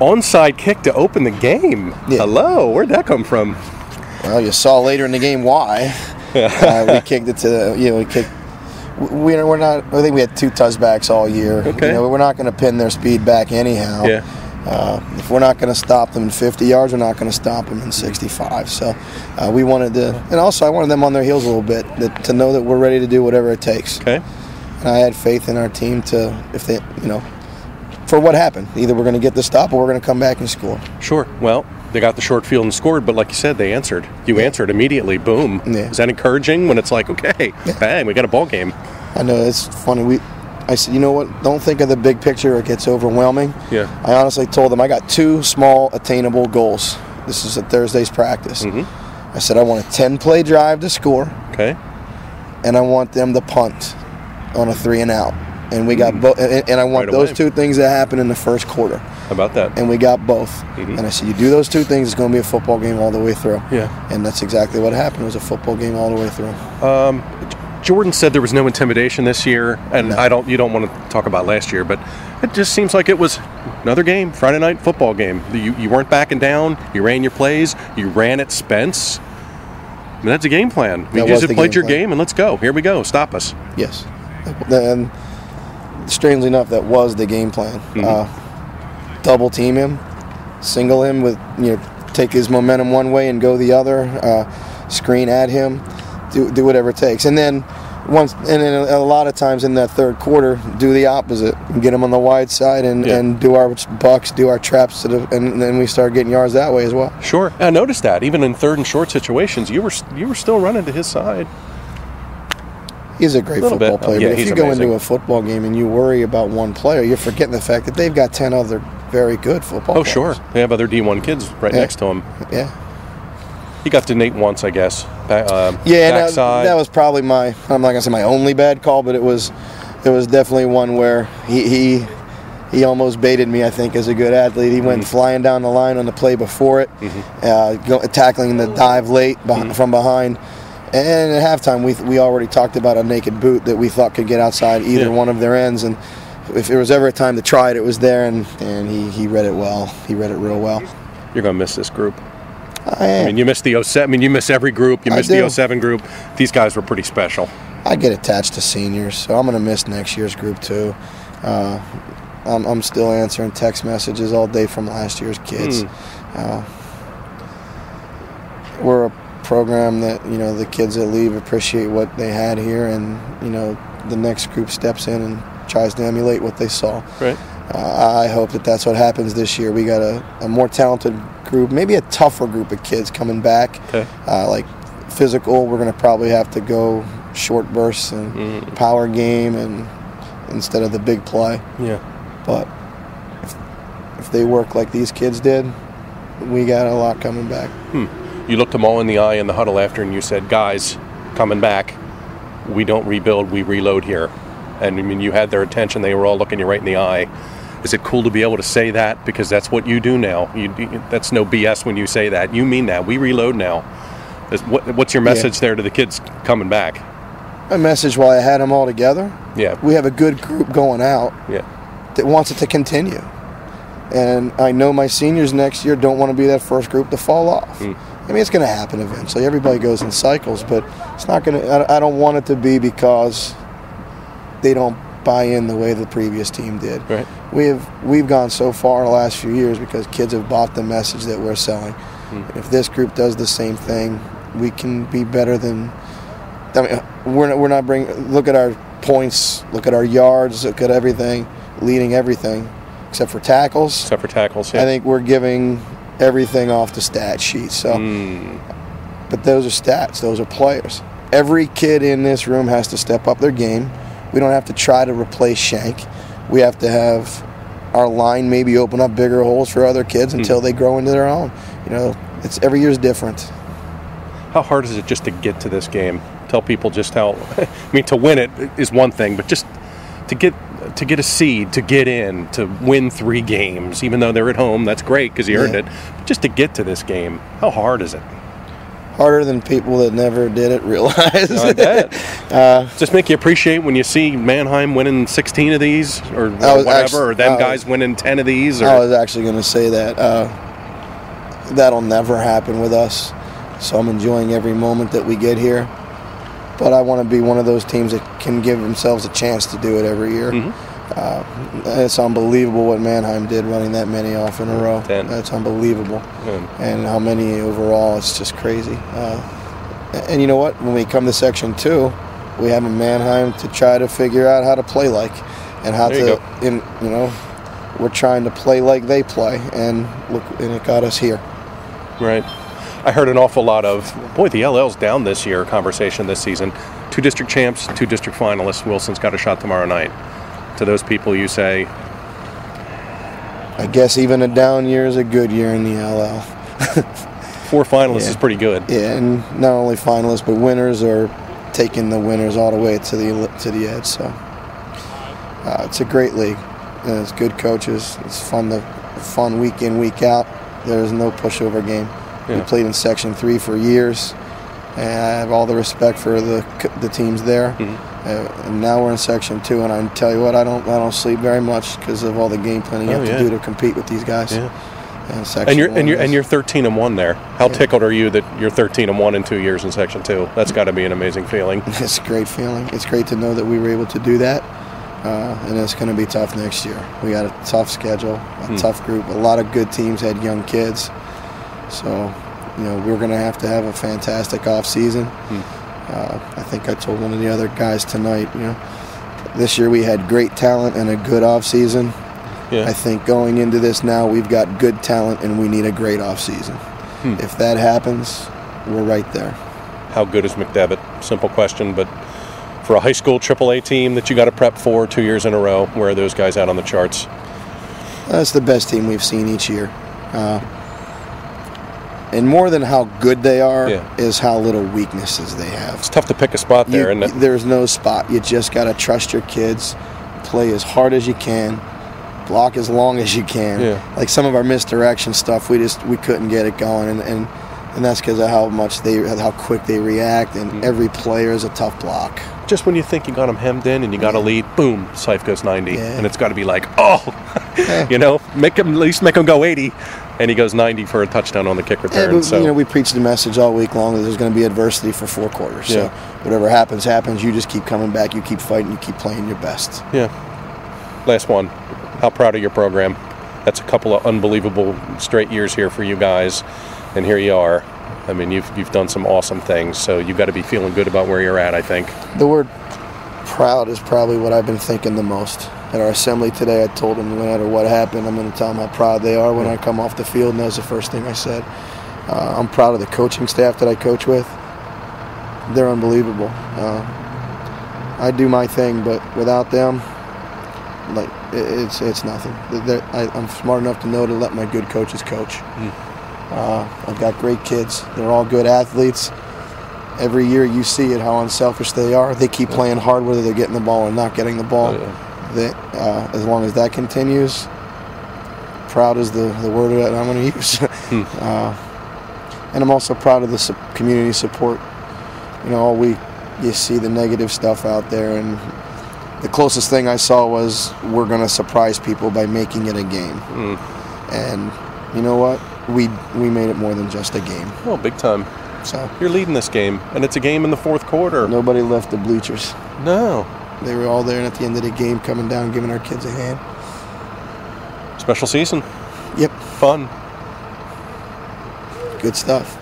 onside kick to open the game. Yeah. Hello, where'd that come from? Well, you saw later in the game why. We kicked it to we're not. I think we had 2 touchbacks all year. Okay. We're not going to pin their speed back anyhow. Yeah. If we're not going to stop them in 50 yards, we're not going to stop them in 65. So we wanted to, and also I wanted them on their heels a little bit to know that we're ready to do whatever it takes. Okay. And I had faith in our team to, if they, for what happened, either we're going to get the stop or we're going to come back and score. Sure. Well, they got the short field and scored, but like you said, they answered. You answered immediately. Boom. Yeah. Is that encouraging when it's like, okay, bang, we got a ball game? I know, it's funny. I said, you know what, don't think of the big picture, it gets overwhelming. Yeah. I honestly told them I got 2 small attainable goals. This is at Thursday's practice. I said I want a 10-play drive to score. Okay. And I want them to punt on a 3-and-out. And we got both, and I want those 2 things to happen in the first quarter. How about that? And we got both. And I said, you do those 2 things, it's going to be a football game all the way through. Yeah. And that's exactly what happened. It was a football game all the way through. Jordan said there was no intimidation this year, and No. you don't want to talk about last year, but it just seems like it was another game, Friday night football game. You weren't backing down. You ran your plays. You ran at Spence. I mean, that's a game plan. You just played your game, and let's go. Here we go. Stop us. Yes. And strangely enough, that was the game plan. Double team him, single him with, take his momentum one way and go the other, screen at him, do whatever it takes. And then a lot of times in that third quarter, do the opposite, get him on the wide side and do our bucks, do our traps, and then we start getting yards that way as well. Sure. I noticed that even in third and short situations, you were still running to his side. He's a great football player, Yeah, but if you go into a football game and you worry about one player, you're forgetting the fact that they've got 10 other very good football players. Sure. They have other D1 kids right next to him. Yeah. He got to Nate once, I guess. That was probably I'm not going to say my only bad call, but it was definitely one where he almost baited me, I think, as a good athlete. He went flying down the line on the play before it, tackling the dive late from behind. And at halftime, we already talked about a naked boot that we thought could get outside either one of their ends. And if there was ever a time to try it, it was there, and he read it well. He read it real well. You're going to miss this group. I am. I mean, you missed the 07. I mean, you miss every group. You missed the 07 group. These guys were pretty special. I get attached to seniors, so I'm going to miss next year's group too. I'm still answering text messages all day from last year's kids. We're a program that, the kids that leave appreciate what they had here, and, the next group steps in and tries to emulate what they saw. Right. I hope that that's what happens this year. We got a more talented group, maybe a tougher group of kids coming back. Okay. Like physical, we're going to probably have to go short bursts and power game and instead of the big play. Yeah. But if they work like these kids did, we got a lot coming back. You looked them all in the eye in the huddle after, and you said, guys, coming back, we don't rebuild, we reload here. And I mean, you had their attention. They were all looking you right in the eye. Is it cool to be able to say that? Because that's what you do now. That's no BS when you say that. You mean that. We reload now. What's your message there to the kids coming back? My message while I had them all together, we have a good group going out that wants it to continue. And I know my seniors next year don't want to be that first group to fall off. I mean, it's going to happen eventually. Everybody goes in cycles, but it's not going to. I don't want it to be because they don't buy in the way the previous team did. Right. We've gone so far in the last few years because kids have bought the message that we're selling. If this group does the same thing, we can be better than. I mean, we're not bringing. Look at our points. Look at our yards. Look at everything, leading everything, except for tackles. Except for tackles. Yeah. I think we're giving everything off the stat sheet. So, but those are stats. Those are players. Every kid in this room has to step up their game. We don't have to try to replace Shank. We have to have our line maybe open up bigger holes for other kids until they grow into their own. It's every year's different. How hard is it just to get to this game? Tell people just how. I mean, to win it is one thing, but just to get a seed, to get in, to win 3 games, even though they're at home, that's great because you earned it. But just to get to this game, how hard is it? harder than people that never did it realize. I bet. Just make you appreciate when you see Mannheim winning 16 of these, or whatever, or them guys winning 10 of these. Or... I was actually going to say that. That'll never happen with us. So I'm enjoying every moment that we get here. But I want to be one of those teams that can give themselves a chance to do it every year. It's unbelievable what Mannheim did, running that many off in a row. 10. That's unbelievable. And how many overall, it's just crazy. And you know what? When we come to Section 2, we have a Mannheim to try to figure out how to play like. And how we're trying to play like they play. And look, and it got us here. Right. I heard an awful lot of, boy, the LL's down this year conversation this season. 2 district champs, 2 district finalists. Wilson's got a shot tomorrow night. To those people, you say? I guess even a down year is a good year in the LL. 4 finalists is pretty good. Yeah, and not only finalists, but winners, or taking the winners all the way to the edge. So it's a great league. And it's good coaches. It's fun week in, week out. There's no pushover game. We played in Section 3 for years, and I have all the respect for the teams there. And now we're in Section 2, and I tell you what, I don't sleep very much because of all the game planning you have to do to compete with these guys. And you're 13-1 there. How tickled are you that you're 13-1 in 2 years in Section 2? That's got to be an amazing feeling. It's a great feeling. It's great to know that we were able to do that. And it's going to be tough next year. We got a tough schedule, a tough group. A lot of good teams had young kids. So, we're going to have a fantastic off season. I think I told one of the other guys tonight, this year we had great talent and a good off season. I think going into this now, we've got good talent and we need a great off season. If that happens, we're right there. How good is McDevitt? Simple question, but for a high school AAA team that you got to prep for 2 years in a row, where are those guys out on the charts? That's the best team we've seen each year. And more than how good they are is how little weaknesses they have. It's tough to pick a spot there, isn't it? There's no spot. You just got to trust your kids, play as hard as you can, block as long as you can. Like some of our misdirection stuff, we couldn't get it going, and that's because of how quick they react, and every player is a tough block. Just when you think you got them hemmed in and you got a lead, boom, Sife goes 90, and it's got to be like, make him go 80. And he goes 90 for a touchdown on the kick return. But, we preach the message all week long that there's going to be adversity for 4 quarters. So whatever happens. You just keep coming back. You keep fighting. You keep playing your best. Last one. How proud of your program? That's a couple of unbelievable straight years here for you guys, and here you are. I mean, you've done some awesome things. So you've got to be feeling good about where you're at, I think. The word proud is probably what I've been thinking the most. At our assembly today, I told them no matter what happened, I'm going to tell them how proud they are when I come off the field, and that was the first thing I said. I'm proud of the coaching staff that I coach with. They're unbelievable. I do my thing, but without them, it's nothing. I'm smart enough to know to let my good coaches coach. I've got great kids. They're all good athletes. Every year you see it, how unselfish they are. They keep playing hard whether they're getting the ball or not getting the ball. As long as that continues, proud is the word that I'm going to use. And I'm also proud of the community support. All week you see the negative stuff out there, and the closest thing I saw was we're going to surprise people by making it a game. And you know what? We made it more than just a game. Oh, big time. So you're leading this game, and it's a game in the 4th quarter. Nobody left the bleachers. No. They were all there, and at the end of the game, coming down, giving our kids a hand. Special season. Yep. Fun. Good stuff.